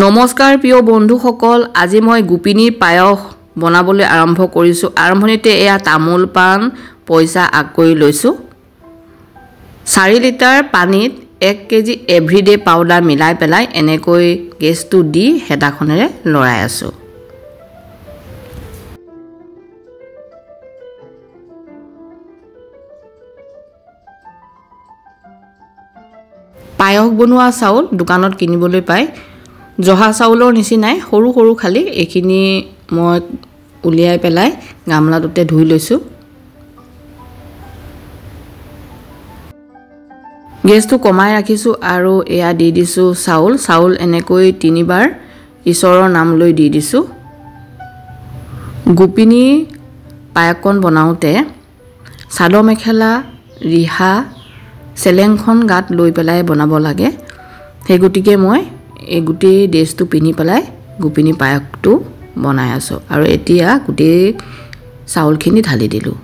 নমস্কাৰ প্ৰিয় বন্ধুসকল, আজি মই গোপিনীৰ পায়স বনাবলৈ আৰম্ভ কৰিছোঁ। আৰম্ভণিতে এয়া তামোল পাণ পইচা আগ কৰি লৈছোঁ। 4 লিটাৰ পানীত 1 কেজি এভৰিডে পাউডাৰ মিলাই পেলাই এনেকৈ গেছটো দি হেতাখনেৰে লৰাই আছোঁ। পায়স বনোৱা চাউল দোকানত কিনিবলৈ পায়। জহা চাউলৰ নিচিনাই সৰু সৰু খালি এইখিনি মই উলিয়াই পেলাই গামলাটোতে ধুই লৈছোঁ। গেছটো কমাই ৰাখিছোঁ আৰু এয়া দি দিছোঁ চাউল এনেকৈ 3বাৰ ঈশ্বৰৰ নাম লৈ দি দিছোঁ। গোপিনী পায়সকণ বনাওঁতে চাদৰ মেখেলা ৰিহা চেলেংখন গাত লৈ পেলাই বনাব লাগে। সেই গতিকে মই এই গোটেই ড্ৰেছটো পিন্ধি পেলাই গোপিনী পায়সটো বনাই আছোঁ আৰু এতিয়া গোটেই চাউলখিনি ঢালি দিলোঁ।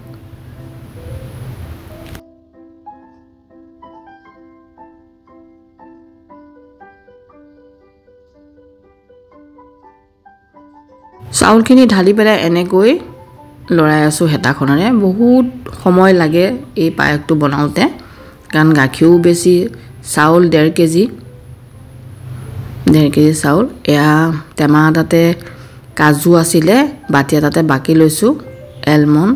চাউলখিনি ঢালি পেলাই এনেকৈ লৰাই আছোঁ হেতাখনেৰে। বহুত সময় লাগে এই পায়সটো বনাওঁতে, কাৰণ গাখীৰো বেছি, চাউল 1.5 কেজি চাউল। এয়া টেমা এটাতে কাজু আছিলে, বাতি এটাতে বাকি লৈছোঁ, এলমণ্ড,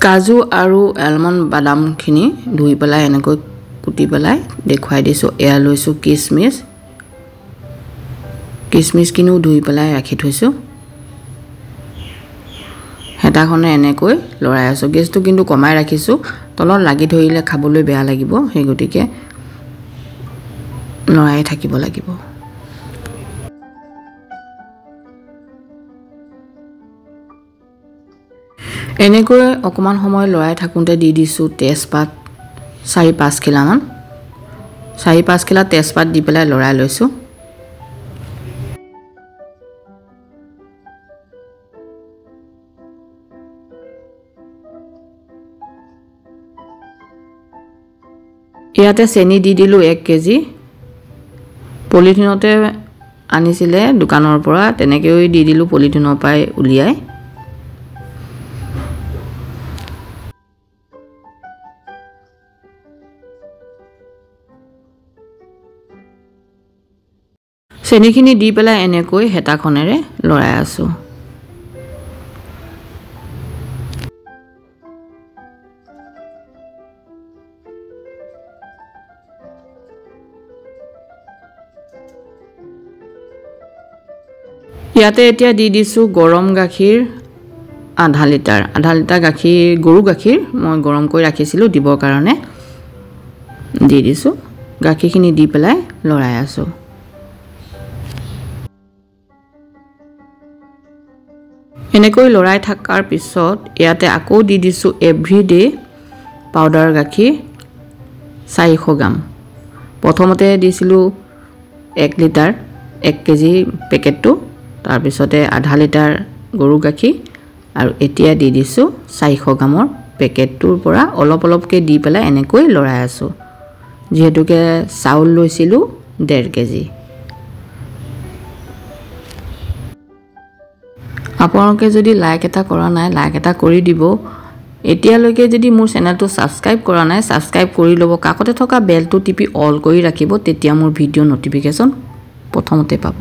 কাজু আৰু এলমণ্ড বাদামখিনি ধুই পেলাই এনেকৈ কুটি পেলাই দেখুৱাই দিছোঁ। এয়া লৈছোঁ কিচমিচখিনিও ধুই পেলাই ৰাখি থৈছোঁ। হেতাখনে এনেকৈ লৰাই আছোঁ। গেছটো কিন্তু কমাই ৰাখিছোঁ, তলত লাগি ধৰিলে খাবলৈ বেয়া লাগিব, সেই গতিকে লৰাই থাকিব লাগিব। এনেকৈ অকণমান সময় লৰাই থাকোঁতে দি দিছোঁ তেজপাত 4-5 খিলামান। 4-5 খিলা তেজপাত দি পেলাই লৰাই লৈছোঁ। ইয়াতে চেনি দি দিলোঁ 1 কেজি। পলিথিনতে আনিছিলে দোকানৰ পৰা, তেনেকৈও দি দিলোঁ পলিথিনৰ পৰাই উলিয়াই। চেনিখিনি দি পেলাই এনেকৈ হেতাখনেৰে লৰাই আছোঁ। ইয়াতে এতিয়া দি দিছোঁ গৰম গাখীৰ আধা লিটাৰ গাখীৰ, গৰু গাখীৰ মই গৰম কৰি ৰাখিছিলোঁ দিবৰ কাৰণে দি দিছোঁ। গাখীৰখিনি দি পেলাই লৰাই আছোঁ। এনেকৈ লৰাই থকাৰ পিছত ইয়াতে আকৌ দি দিছোঁ এভৰিডে পাউডাৰ গাখীৰ 400 গ্ৰাম। প্ৰথমতে দিছিলোঁ 1 লিটাৰ 1 কেজি পেকেটটো, তাৰপিছতে আধা লিটাৰ গৰু গাখীৰ আৰু এতিয়া দি দিছোঁ 400 গ্ৰামৰ পেকেটটোৰ পৰা অলপ অলপকৈ দি পেলাই এনেকৈ লৰাই আছোঁ। যিহেতুকে চাউল লৈছিলোঁ 1.5 কেজি। আপোনালোকে যদি লাইক এটা কৰা নাই, লাইক এটা কৰি দিব। এতিয়ালৈকে যদি মোৰ চেনেলটো ছাবস্ক্ৰাইব কৰা নাই, ছাবস্ক্ৰাইব কৰি ল'ব। কাষতে থকা বেলটো টিপি অল কৰি ৰাখিব, তেতিয়া মোৰ ভিডিঅ' ন'টিফিকেশ্যন প্ৰথমতে পাব।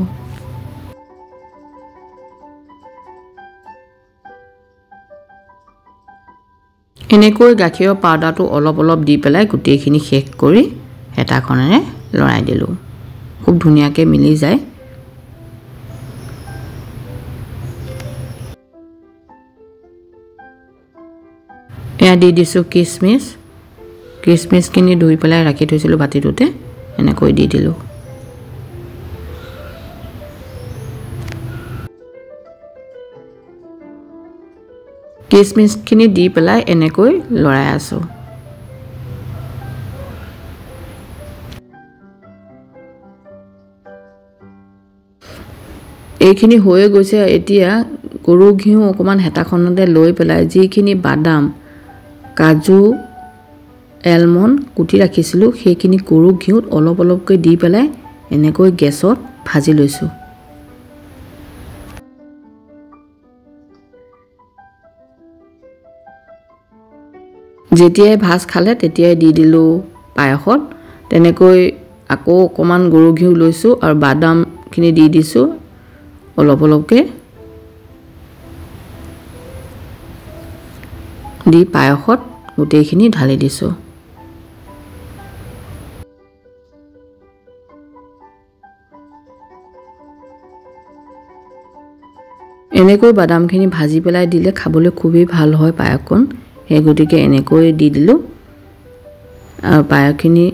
এনেকৈ গাখীৰৰ পাউডাৰটো অলপ অলপ দি পেলাই গোটেইখিনি শেষ কৰি হেতাখনেৰে লৰাই দিলোঁ। খুব ধুনীয়াকৈ মিলি যায়। এয়া দি দিছোঁ কিচমিচখিনি ধুই পেলাই ৰাখি থৈছিলোঁ বাতিটোতে, এনেকৈ দি দিলোঁ। কিচমিচখিনি দি পেলাই এনেকৈ লৰাই আছোঁ। এইখিনি হৈ গৈছে এতিয়া গৰু ঘিউ অকমান হেতাখনতে লৈ পেলাই যিখিনি বাদাম কাজু এলমন্ড কুটি ৰাখিছিলোঁ সেইখিনি গৰু ঘিউত অলপ অলপকৈ দি পেলাই এনেকৈ গেছত ভাজি লৈছোঁ যেতিয়াই ভাজ খালে তেতিয়াই দি দিলোঁ পায়সত তেনেকৈ আকৌ অকমান গৰু ঘিউ লৈছোঁ আৰু বাদামখিনি দি দিছোঁ অলপ অলপকৈ দি পায়সত গোটেইখিনি ঢালি দিছোঁ এনেকৈ বাদামখিনি ভাজি পেলাই দিলে খাবলৈ খুবেই ভাল হয় পায়সকণ সেই গতিকে এনেকৈ দি দিলোঁ আৰু পায়সখিনি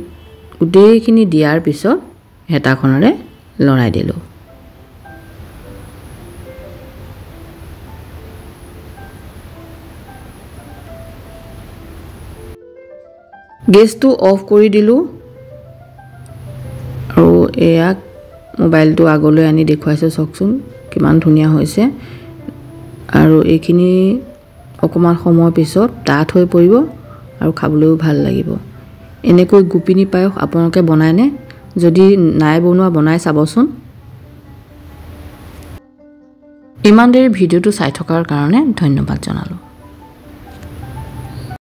গোটেইখিনি দিয়াৰ পিছত হেতাখনেৰে লৰাই দিলোঁ গেছটো অফ কৰি দিলোঁ আৰু এয়া মোবাইলটো আগলৈ আনি দেখুৱাইছোঁ চাওকচোন কিমান ধুনীয়া হৈছে আৰু এইখিনি অকমান সময় পিছত ডাঠ হৈ পৰিব আৰু খাবলৈও ভাল লাগিব এনেকৈ গোপিনী পায়স আপোনালোকে বনায়নে যদি নাই বনোৱা বনাই চাবচোন ইমান দেৰি ভিডিঅ'টো চাই থকাৰ কাৰণে ধন্যবাদ জনালোঁ